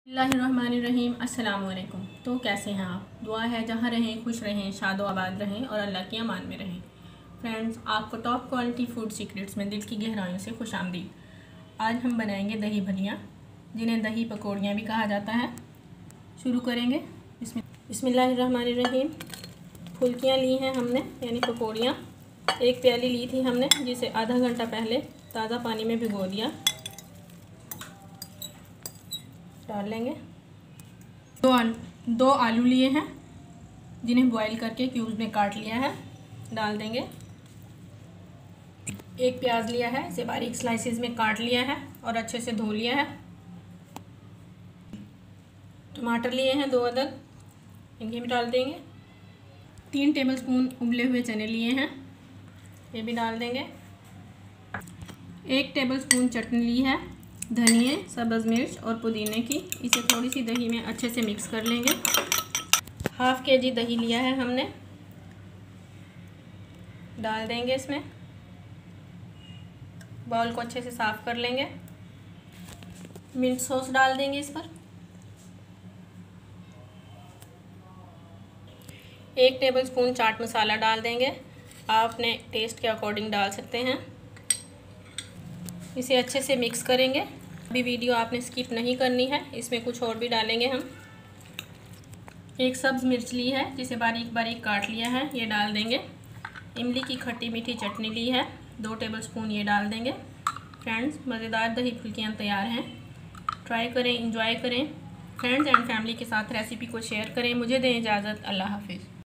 बिस्मिल्लाहिर्रहमानिर्रहीम अस्सलाम वालेकुम। तो कैसे हैं आप? दुआ है जहाँ रहें खुश रहें, शादो आबाद रहें और अल्लाह की अमान में रहें। फ्रेंड्स, आपको टॉप क्वालिटी फूड सीक्रेट्स में दिल की गहराइयों से खुशामदीद। आज हम बनाएंगे दही भलियाँ, जिन्हें दही पकौड़ियाँ भी कहा जाता है। शुरू करेंगे। बिस्मिल्लाहिर्रहमानिर्रहीम। फुल्कियाँ ली हैं हमने, यानी पकौड़ियाँ। एक प्याली ली थी हमने, जिसे आधा घंटा पहले ताज़ा पानी में भिगो दिया। डाल लेंगे। दो आलू लिए हैं, जिन्हें बॉईल करके क्यूब्स में काट लिया है, डाल देंगे। एक प्याज लिया है, इसे बारीक स्लाइसेस में काट लिया है और अच्छे से धो लिया है। टमाटर लिए हैं 2 अदद, इन्हें भी डाल देंगे। 3 टेबलस्पून उबले हुए चने लिए हैं, ये भी डाल देंगे। 1 टेबलस्पून चटनी ली है, धनिए, सब्ज़ मिर्च और पुदीने की। इसे थोड़ी सी दही में अच्छे से मिक्स कर लेंगे। हाफ केजी दही लिया है हमने, डाल देंगे इसमें। बाउल को अच्छे से साफ़ कर लेंगे। मिंट सॉस डाल देंगे इस पर। 1 टेबलस्पून चाट मसाला डाल देंगे, आप अपने टेस्ट के अकॉर्डिंग डाल सकते हैं। इसे अच्छे से मिक्स करेंगे। अभी वीडियो आपने स्किप नहीं करनी है, इसमें कुछ और भी डालेंगे हम। 1 सब्ज़ मिर्च ली है, जिसे बारीक बारीक काट लिया है, ये डाल देंगे। इमली की खट्टी मीठी चटनी ली है, 2 टेबलस्पून, ये डाल देंगे। फ्रेंड्स, मज़ेदार दही फुल्कियाँ तैयार हैं। ट्राई करें, इंजॉय करें। फ्रेंड्स एंड फैमिली के साथ रेसिपी को शेयर करें। मुझे दें इजाज़त। अल्लाह हाफिज़।